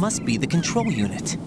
must be the control unit.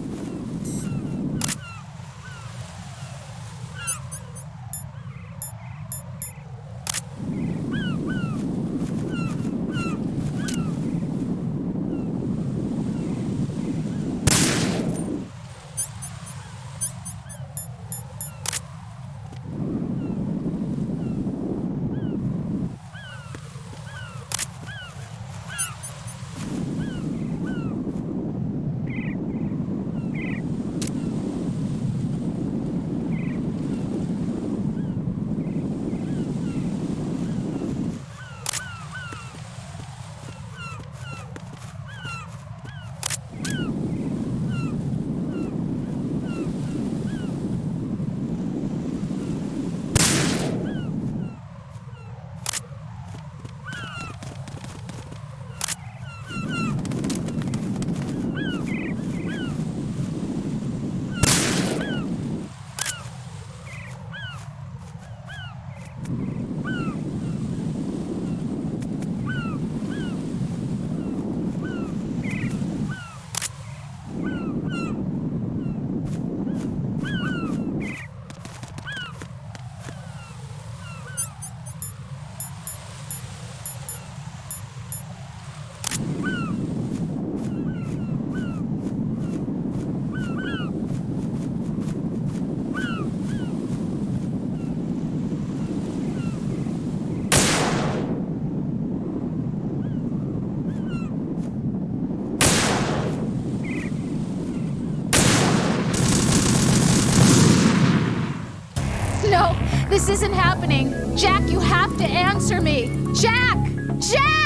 No, this isn't happening. Jack, you have to answer me. Jack! Jack!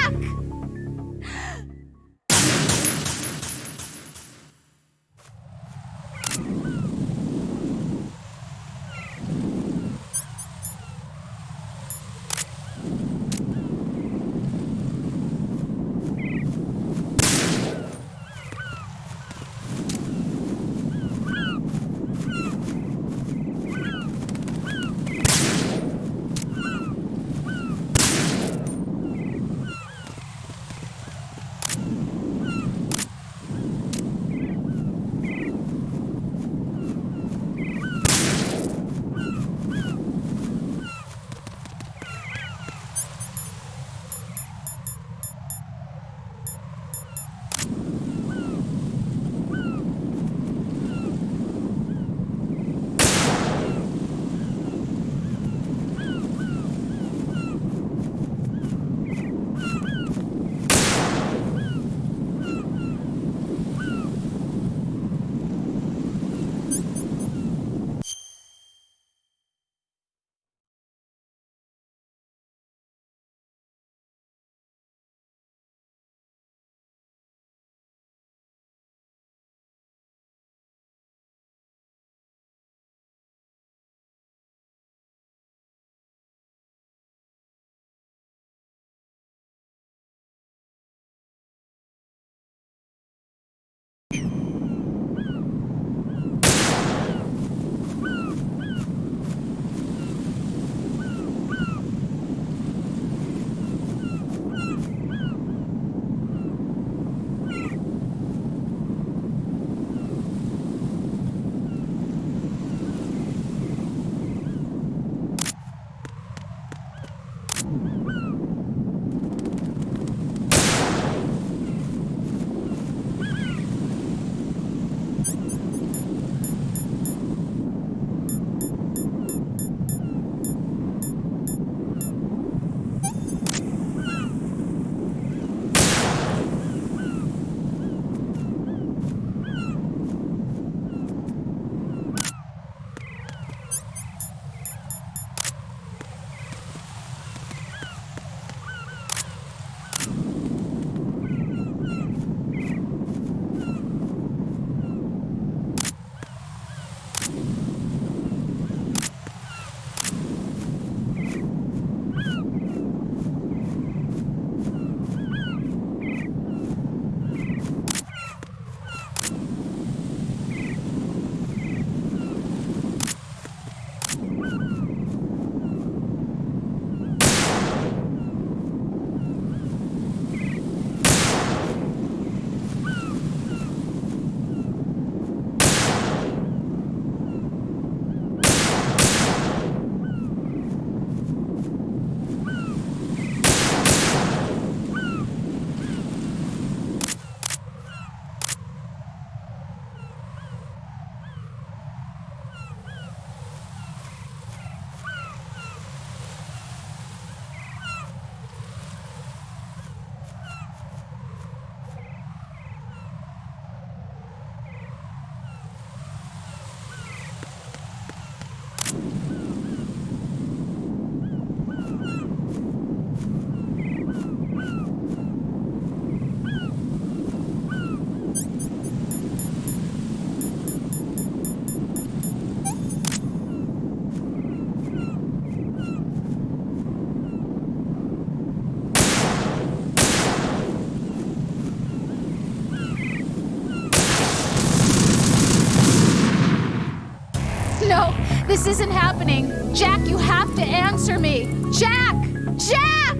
this isn't happening. Jack, you have to answer me. Jack! Jack!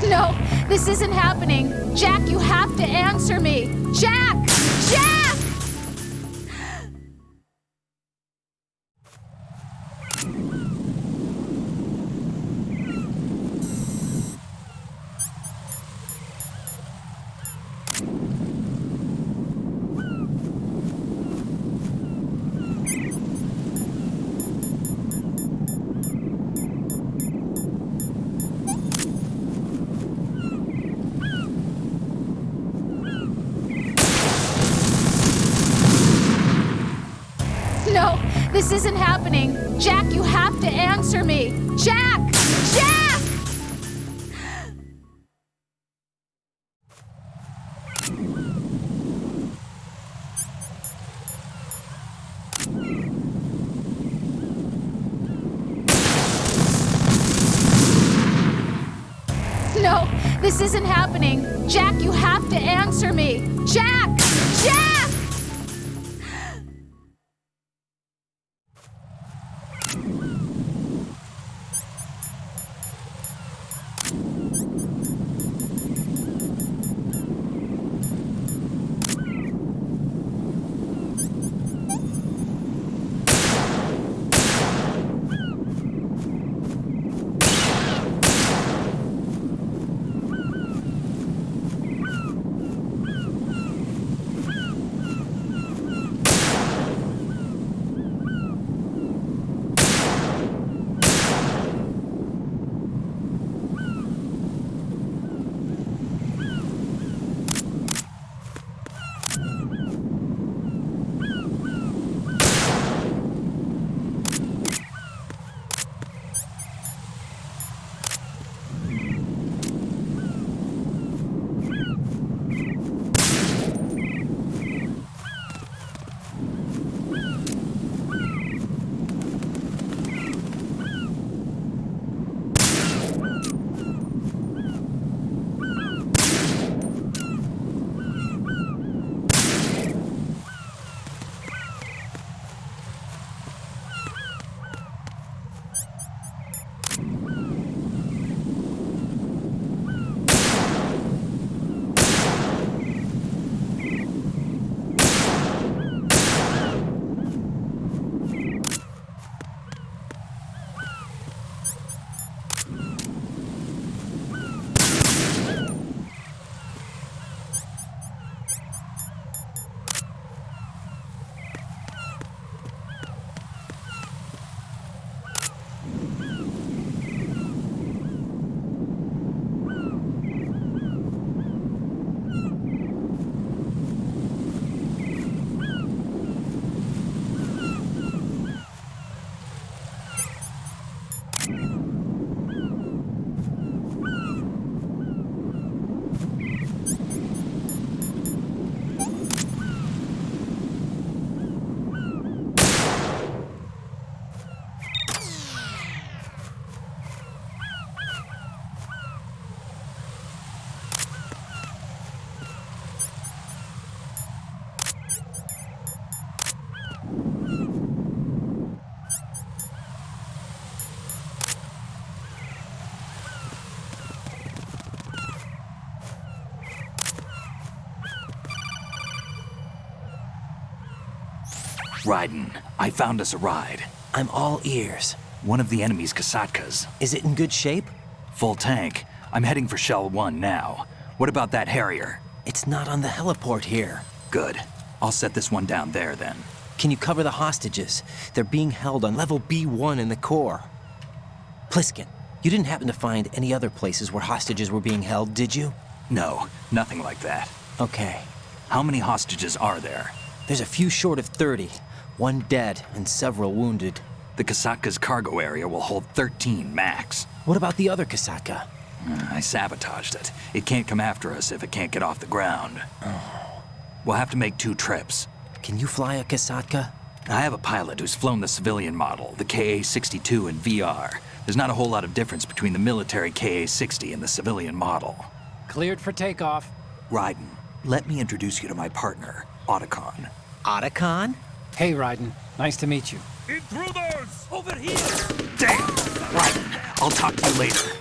No, this isn't happening. Jack, you have to answer me. Jack! Jack! No, this isn't happening. Jack, you have to answer me. Jack! Jack! No, this isn't happening. Jack, you have to answer me. Jack! Jack! Raiden, I found us a ride. I'm all ears. One of the enemy's Kasatkas. Is it in good shape? Full tank. I'm heading for Shell 1 now. What about that Harrier? It's not on the heliport here. Good. I'll set this one down there then. Can you cover the hostages? They're being held on level B1 in the core. Pliskin, you didn't happen to find any other places where hostages were being held, did you? No, nothing like that. Okay. How many hostages are there? There's a few short of 30. One dead and several wounded. The Kasatka's cargo area will hold 13 max. What about the other Kasatka? I sabotaged it. It can't come after us if it can't get off the ground. We'll have to make 2 trips. Can you fly a Kasatka? I have a pilot who's flown the civilian model, the KA-62 in VR. There's not a whole lot of difference between the military KA-60 and the civilian model. Cleared for takeoff. Raiden, let me introduce you to my partner, Otacon. Otacon? Hey, Raiden. Nice to meet you. Intruders! Over here! Damn! Raiden, I'll talk to you later.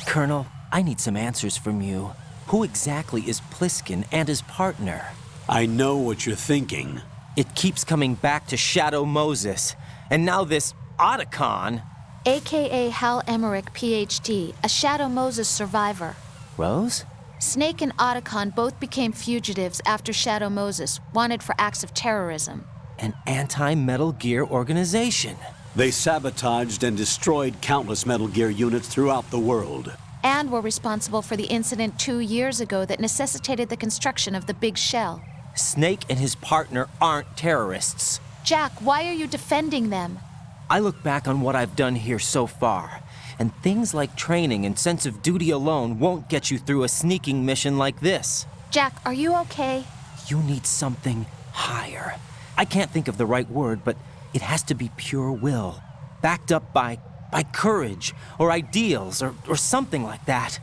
Colonel, I need some answers from you. Who exactly is Pliskin and his partner? I know what you're thinking. It keeps coming back to Shadow Moses. And now this Otacon. AKA Hal Emmerich, PhD, a Shadow Moses survivor. Rose? Snake and Otacon both became fugitives after Shadow Moses, wanted for acts of terrorism. An anti-Metal Gear organization. They sabotaged and destroyed countless Metal Gear units throughout the world. And were responsible for the incident 2 years ago that necessitated the construction of the Big Shell. Snake and his partner aren't terrorists. Jack, why are you defending them? I look back on what I've done here so far, and things like training and sense of duty alone won't get you through a sneaking mission like this. Jack, are you okay? You need something higher. I can't think of the right word, but it has to be pure will, backed up by courage or ideals or something like that.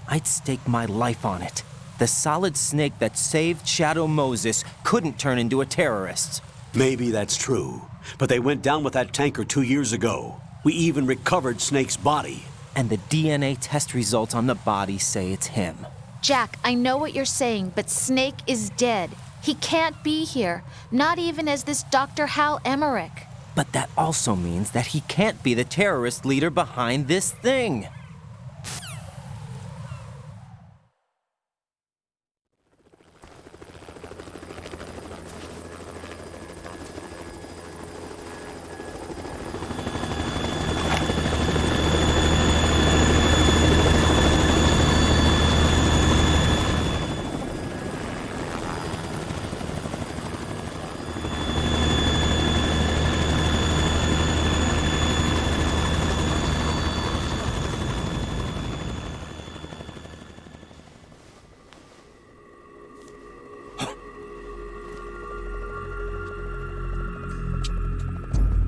I'd stake my life on it. The solid Snake that saved Shadow Moses couldn't turn into a terrorist. Maybe that's true, but they went down with that tanker 2 years ago. We even recovered Snake's body. And the DNA test results on the body say it's him. Jack, I know what you're saying, but Snake is dead. He can't be here, not even as this Dr. Hal Emmerich. But that also means that he can't be the terrorist leader behind this thing.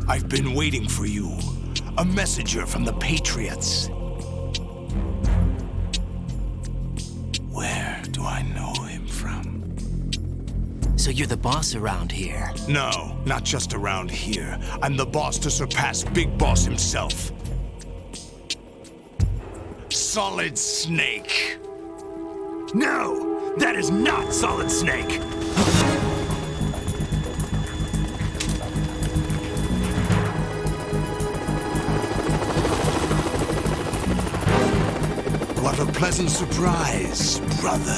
I've been waiting for you. A messenger from the Patriots. Where do I know him from? So you're the boss around here? No, not just around here. I'm the boss to surpass Big Boss himself. Solid Snake. No! That is not Solid Snake! What a pleasant surprise, brother.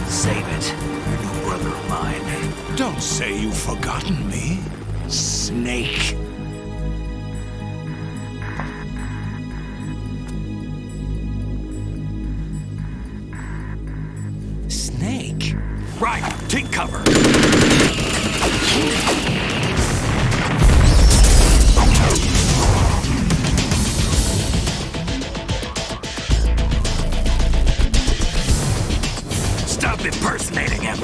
Save it. You're no brother of mine. Don't say you've forgotten me, Snake. Snake? Right, take cover. Stop impersonating him.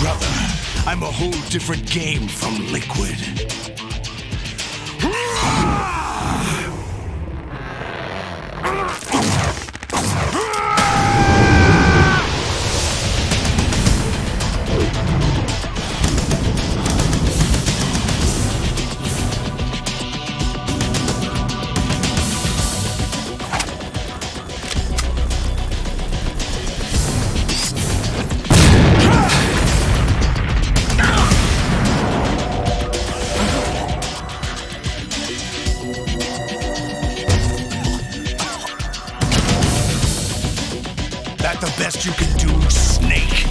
Brother, I'm a whole different game from Liquid. That the best you can do, Snake?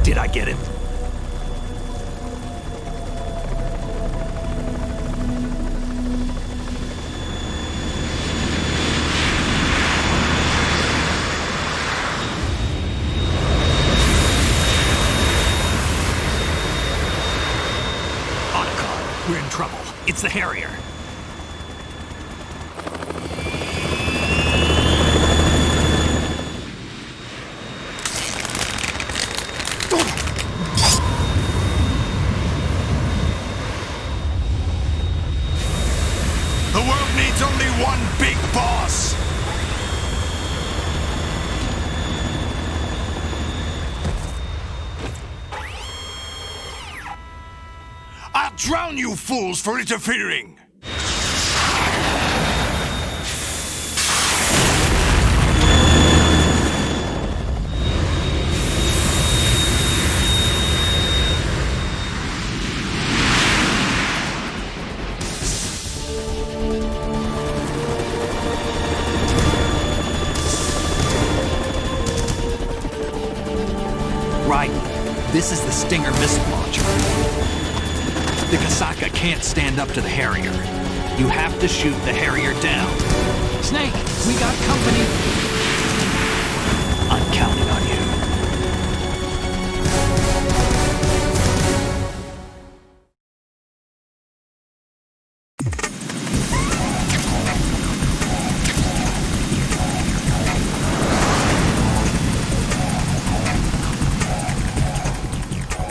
Did I get him? Otacon, we're in trouble. It's the Harrier. The world needs only one big boss! I'll drown you fools for interfering! Right. This is the Stinger missile launcher. The Kasaka can't stand up to the Harrier. You have to shoot the Harrier down. Snake, we got company. I'm counting on you.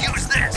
Use this!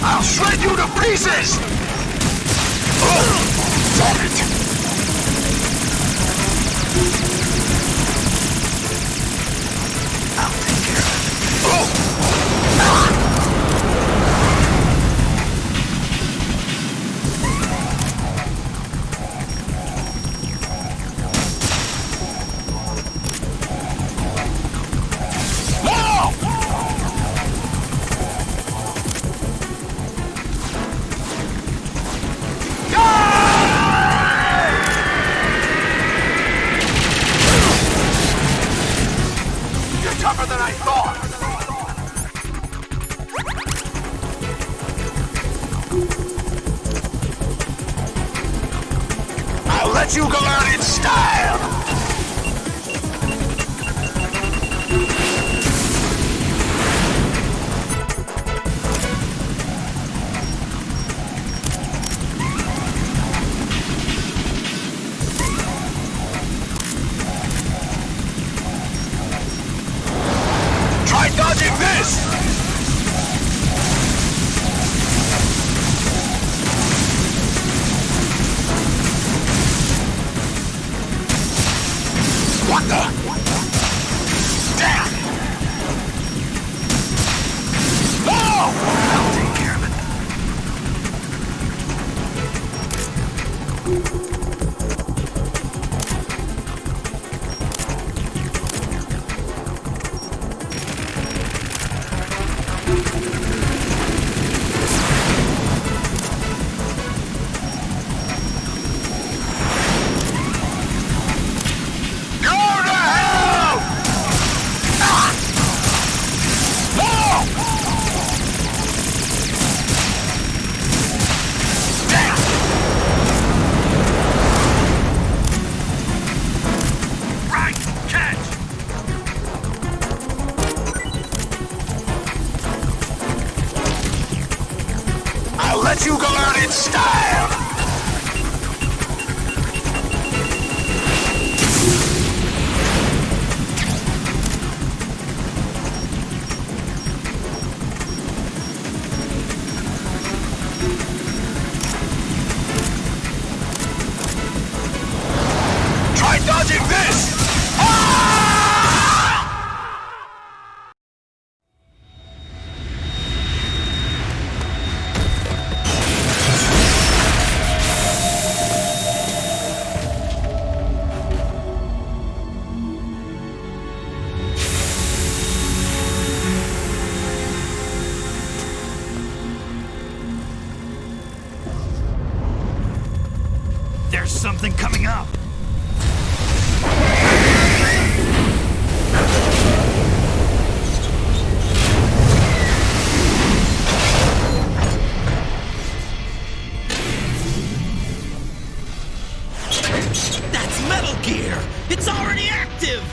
I'll shred you to pieces! Damn it! I'll take care of it. Tougher than I thought! I'll let you go out in style! Try dodging this! What the? Damn! No! I'll take care of it. Let you go out in style! Try dodging this! There's something coming up! That's Metal Gear! It's already active!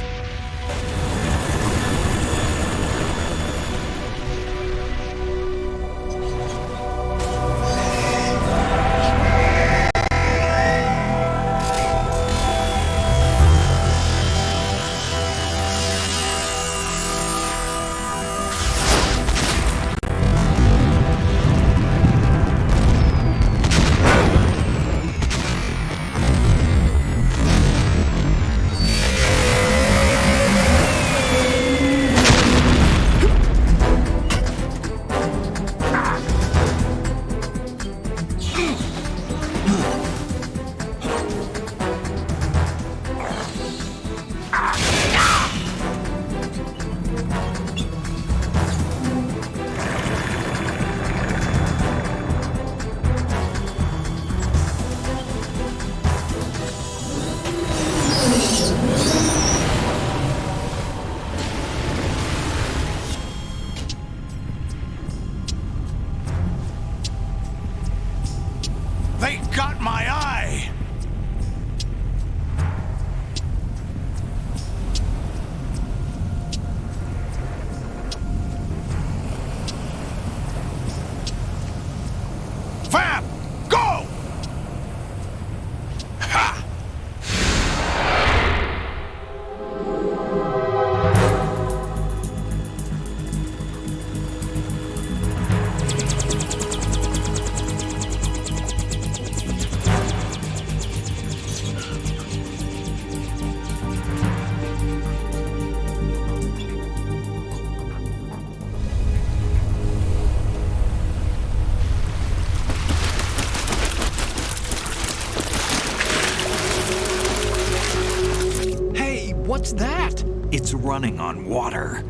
What's that? It's running on water.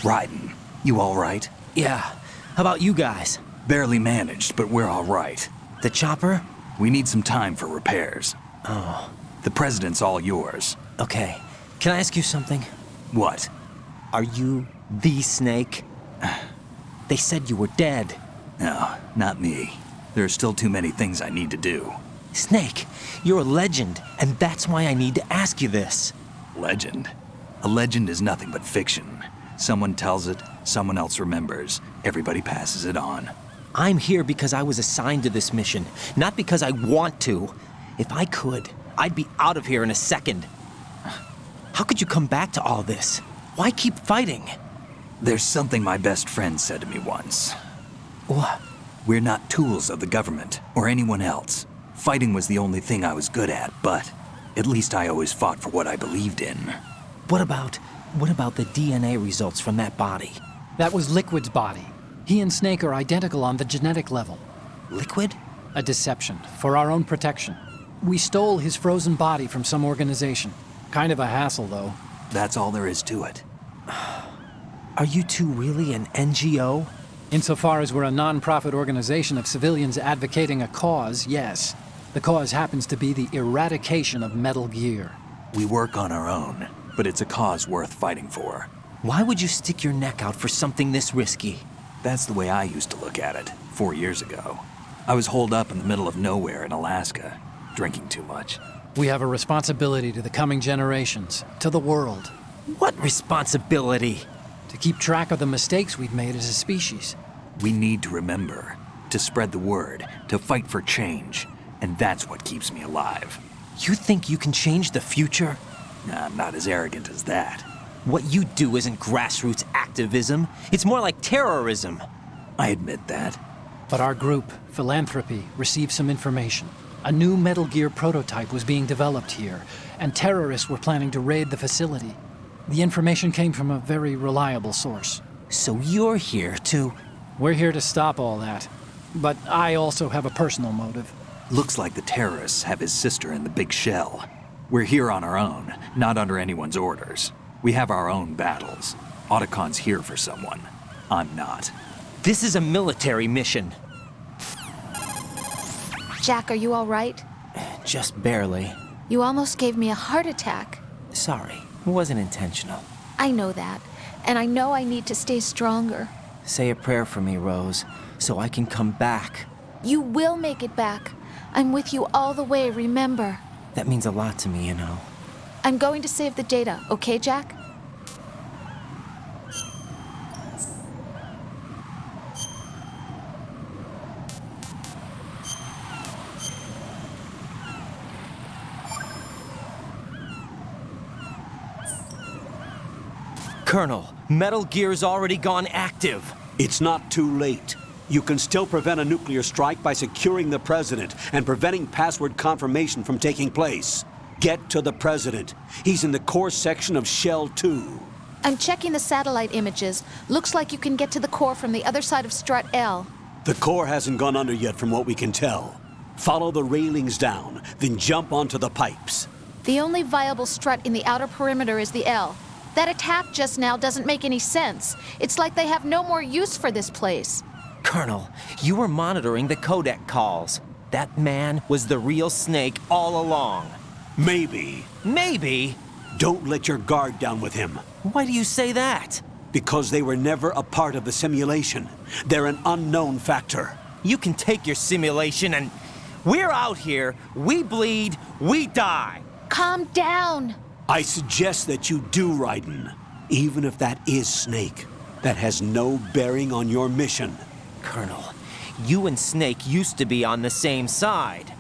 Raiden, you all right? Yeah. How about you guys? Barely managed, but we're all right. The chopper? We need some time for repairs. Oh, The president's all yours. okay. Can I ask you something? What? Are you the Snake? They said you were dead. No, not me. There are still too many things I need to do. Snake, you're a legend, and that's why I need to ask you this. Legend? A legend is nothing but fiction. Someone tells it, someone else remembers. Everybody passes it on. I'm here because I was assigned to this mission, not because I want to. If I could, I'd be out of here in a second. How could you come back to all this? Why keep fighting? There's something my best friend said to me once. What? We're not tools of the government or anyone else. Fighting was the only thing I was good at, but at least I always fought for what I believed in. What about the DNA results from that body? That was Liquid's body. He and Snake are identical on the genetic level. Liquid? A deception, for our own protection. We stole his frozen body from some organization. Kind of a hassle, though. That's all there is to it. Are you two really an NGO? Insofar as we're a non-profit organization of civilians advocating a cause, yes. The cause happens to be the eradication of Metal Gear. We work on our own, but it's a cause worth fighting for. Why would you stick your neck out for something this risky? That's the way I used to look at it 4 years ago. I was holed up in the middle of nowhere in Alaska, drinking too much. We have a responsibility to the coming generations, to the world, What responsibility? to keep track of the mistakes we've made as a species. We need to remember, to spread the word, to fight for change, and that's what keeps me alive. You think you can change the future? I'm not as arrogant as that. What you do isn't grassroots activism. It's more like terrorism. I admit that. But our group, Philanthropy, received some information. A new Metal Gear prototype was being developed here, and terrorists were planning to raid the facility. The information came from a very reliable source. So you're here to... We're here to stop all that. But I also have a personal motive. Looks like the terrorists have his sister in the big shell. We're here on our own, not under anyone's orders. We have our own battles. Otacon's here for someone. I'm not. This is a military mission. Jack, are you all right? Just barely. You almost gave me a heart attack. Sorry, it wasn't intentional. I know that, and I know I need to stay stronger. Say a prayer for me, Rose, so I can come back. You will make it back. I'm with you all the way, remember. That means a lot to me, you know. I'm going to save the data, okay, Jack? Colonel, Metal Gear's already gone active. It's not too late. You can still prevent a nuclear strike by securing the president and preventing password confirmation from taking place. Get to the president. He's in the core section of Shell 2. I'm checking the satellite images. Looks like you can get to the core from the other side of Strut L. The core hasn't gone under yet from what we can tell. Follow the railings down, then jump onto the pipes. The only viable strut in the outer perimeter is the L. That attack just now doesn't make any sense. It's like they have no more use for this place. Colonel, you were monitoring the codec calls. That man was the real Snake all along. Maybe. Maybe? Don't let your guard down with him. Why do you say that? Because they were never a part of the simulation. They're an unknown factor. You can take your simulation and... We're out here, we bleed, we die. Calm down. I suggest that you do, Raiden. Even if that is Snake. That has no bearing on your mission. Colonel, you and Snake used to be on the same side.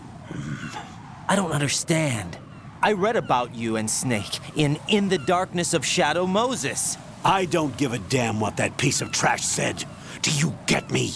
I don't understand. I read about you and Snake in the Darkness of Shadow Moses. I don't give a damn what that piece of trash said. Do you get me?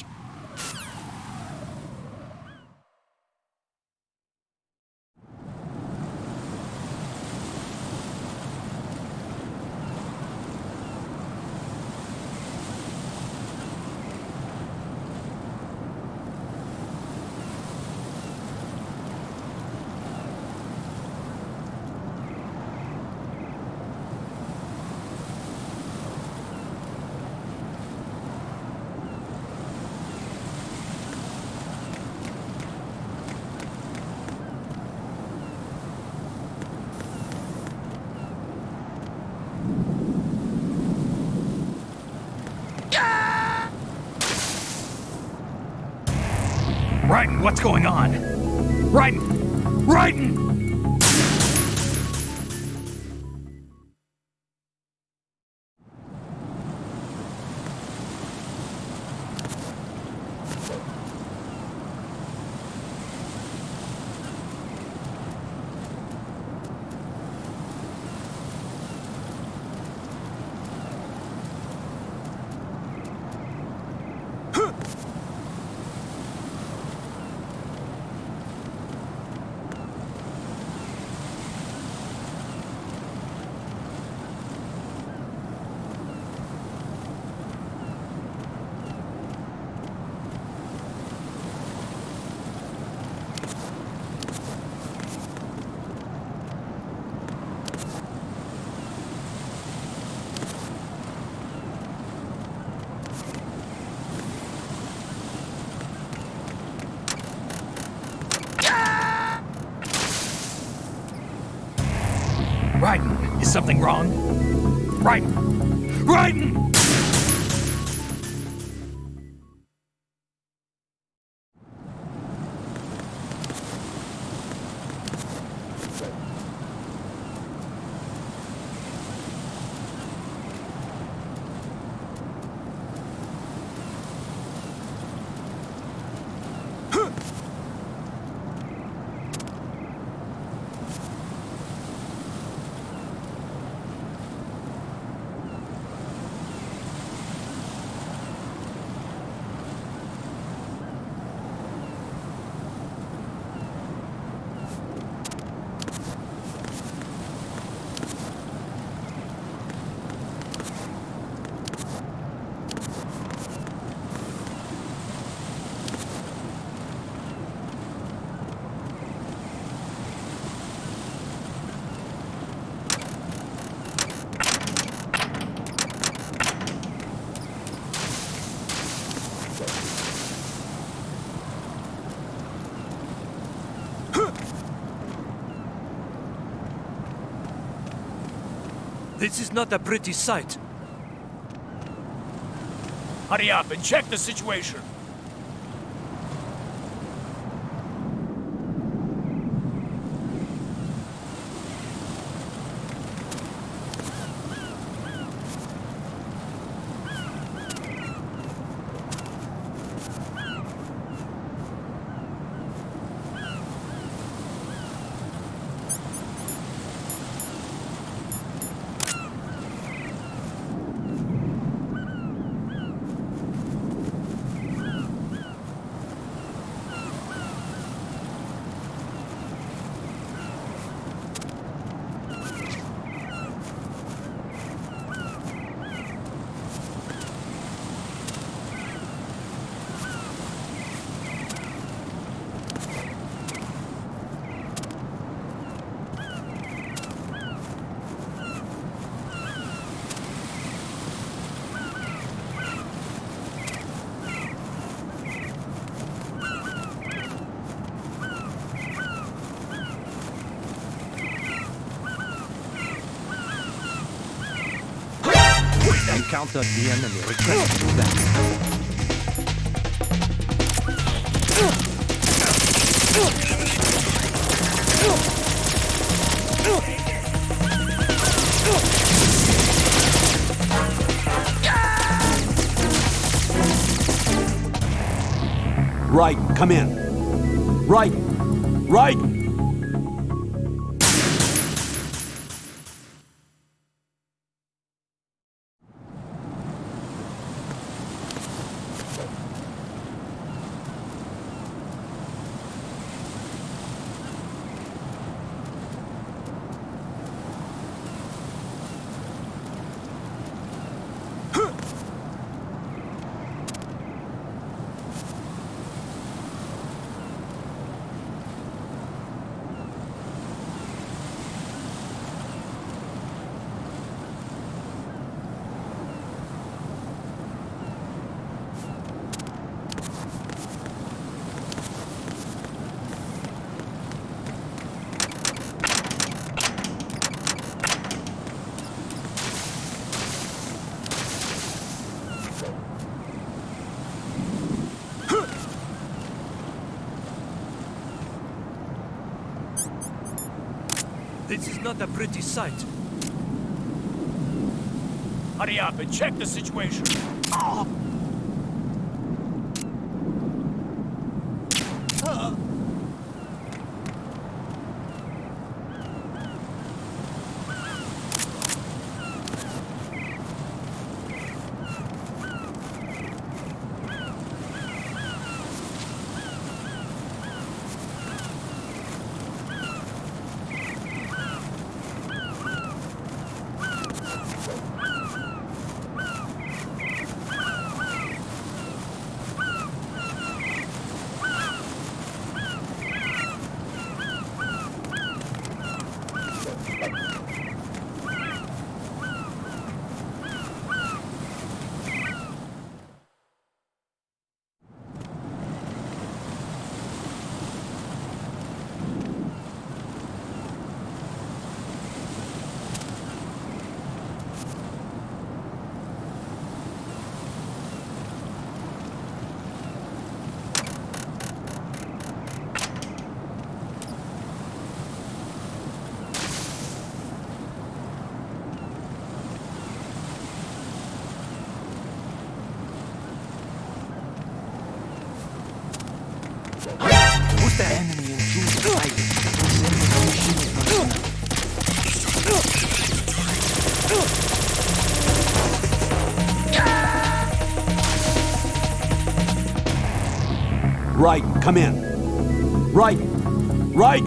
Raiden, what's going on? Raiden! Raiden! Raiden, is something wrong? Raiden! Raiden! This is not a pretty sight. Hurry up and check the situation. Encounter the enemy. Request that. Raiden, come in. Raiden! Raiden! This is not a pretty sight. Hurry up and check the situation. Who's the enemy and who's the Right, come in. Right! Right!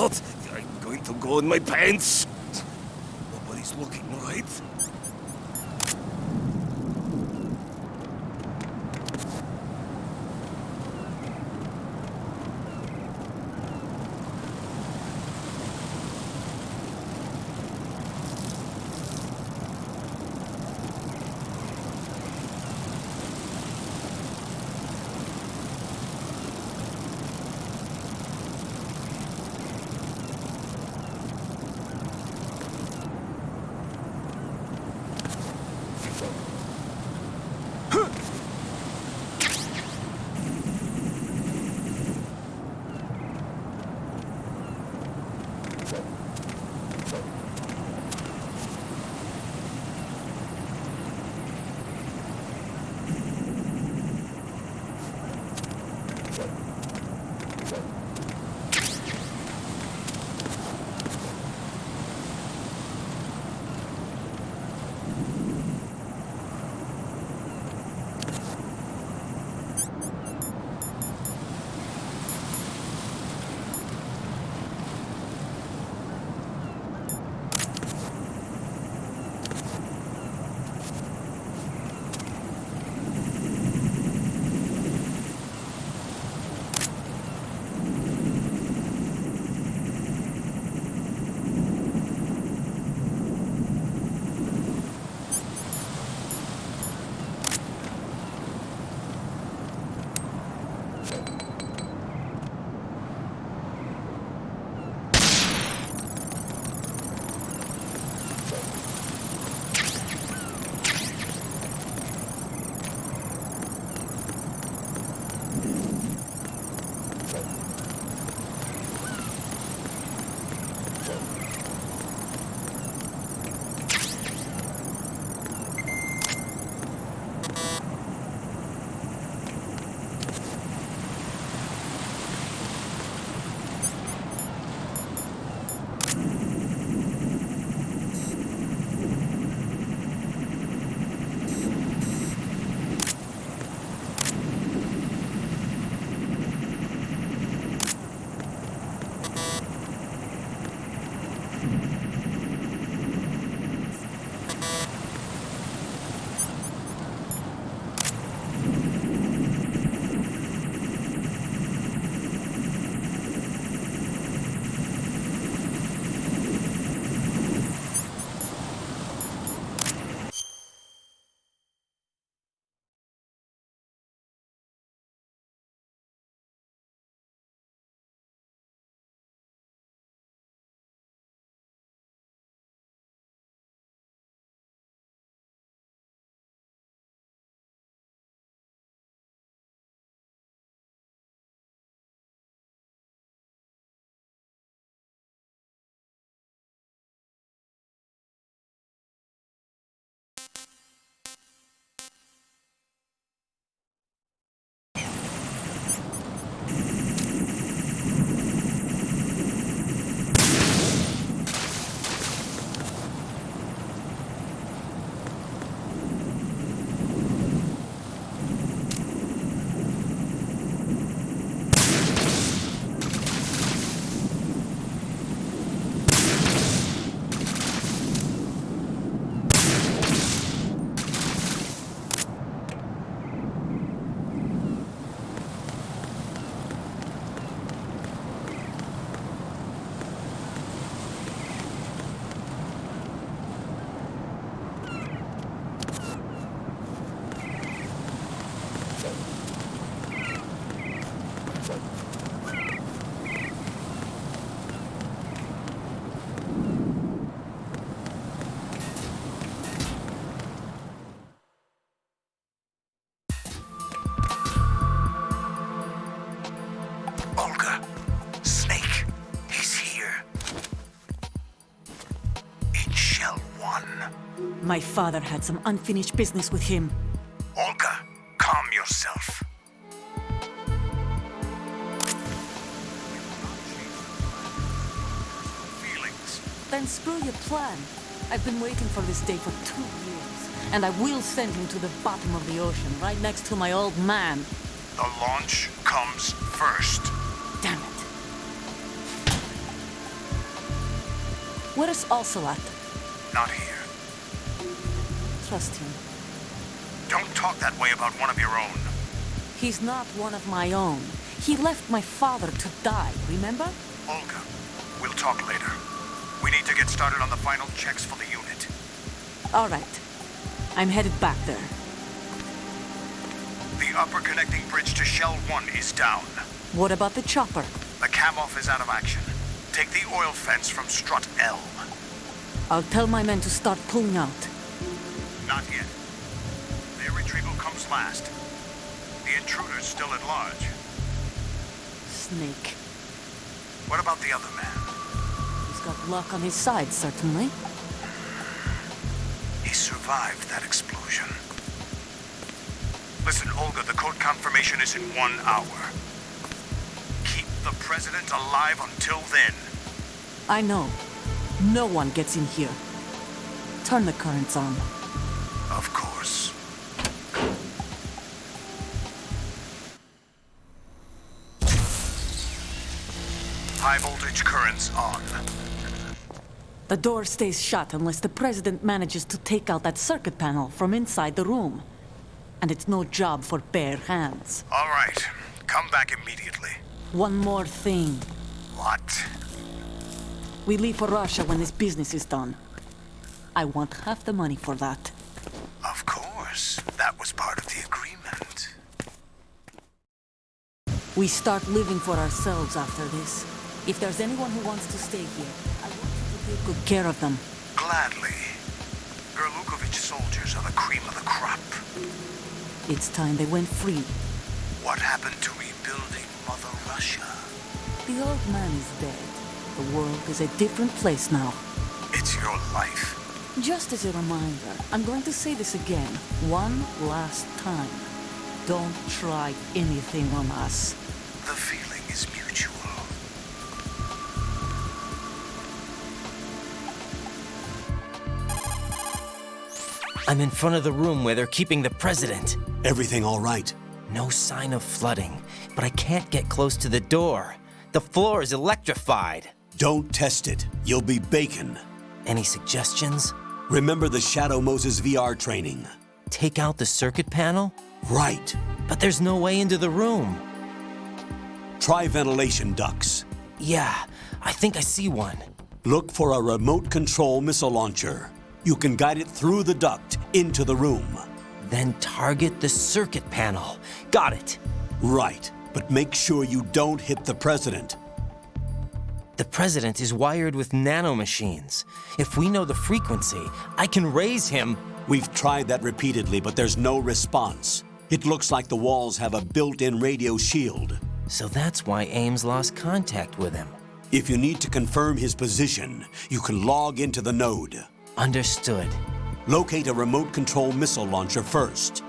What? I'm going to go in my pants. Nobody's looking, right? My father had some unfinished business with him. Olga, calm yourself. Feelings. Then screw your plan. I've been waiting for this day for 2 years, and I will send him to the bottom of the ocean, right next to my old man. The launch comes first. Damn it. Where is Ocelot? Not here. Trust him. Don't talk that way about one of your own. He's not one of my own. He left my father to die, remember? Olga, we'll talk later. We need to get started on the final checks for the unit. All right. I'm headed back there. The upper connecting bridge to Shell 1 is down. What about the chopper? The cam-off is out of action. Take the oil fence from strut L. I'll tell my men to start pulling out. Not yet. Their retrieval comes last. The intruder's still at large. Snake. What about the other man? He's got luck on his side, certainly. He survived that explosion. Listen, Olga, the code confirmation is in 1 hour. Keep the president alive until then. I know. No one gets in here. Turn the currents on. Of course. High voltage currents on. The door stays shut unless the president manages to take out that circuit panel from inside the room. And it's no job for bare hands. All right. Come back immediately. One more thing. What? We leave for Russia when this business is done. I want half the money for that. Of course. That was part of the agreement. We start living for ourselves after this. If there's anyone who wants to stay here, I want you to take good care of them. Gladly. Gerlukovich soldiers are the cream of the crop. It's time they went free. What happened to rebuilding Mother Russia? The old man is dead. The world is a different place now. It's your life. Just as a reminder, I'm going to say this again, one last time. Don't try anything on us. The feeling is mutual. I'm in front of the room where they're keeping the president. Everything all right? No sign of flooding, but I can't get close to the door. The floor is electrified. Don't test it. You'll be bacon. Any suggestions? Remember the Shadow Moses VR training. Take out the circuit panel? Right. But there's no way into the room. Try ventilation ducts. Yeah, I think I see one. Look for a remote control missile launcher. You can guide it through the duct into the room. Then target the circuit panel. Got it. Right, but make sure you don't hit the president. The president is wired with nanomachines. If we know the frequency, I can raise him. We've tried that repeatedly, but there's no response. It looks like the walls have a built-in radio shield. So that's why Ames lost contact with him. If you need to confirm his position, you can log into the node. Understood. Locate a remote control missile launcher first.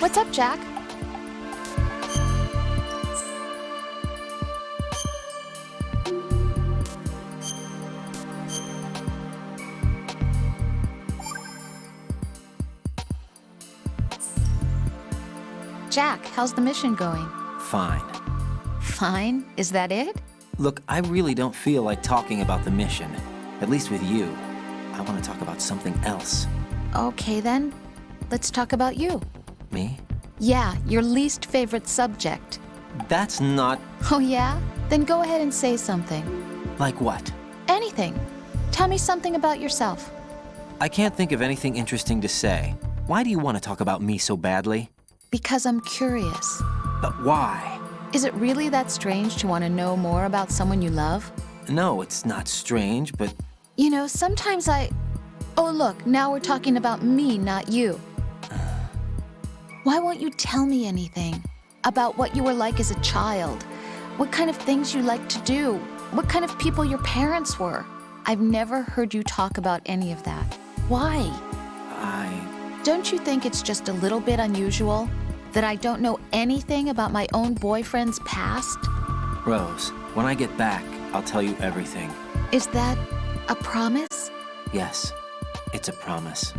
What's up, Jack? Jack, how's the mission going? Fine. Fine? Is that it? Look, I really don't feel like talking about the mission. At least with you. I want to talk about something else. Okay, then. Let's talk about you. Me? Yeah, your least favorite subject. That's not... Oh, yeah? Then go ahead and say something. Like what? Anything. Tell me something about yourself. I can't think of anything interesting to say. Why do you want to talk about me so badly? Because I'm curious. But why? Is it really that strange to want to know more about someone you love? No, it's not strange, but... You know, sometimes Oh, look, now we're talking about me, not you. Why won't you tell me anything? About what you were like as a child? What kind of things you liked to do? What kind of people your parents were? I've never heard you talk about any of that. Why? Don't you think it's just a little bit unusual that I don't know anything about my own boyfriend's past? Rose, when I get back, I'll tell you everything. Is that a promise? Yes, it's a promise.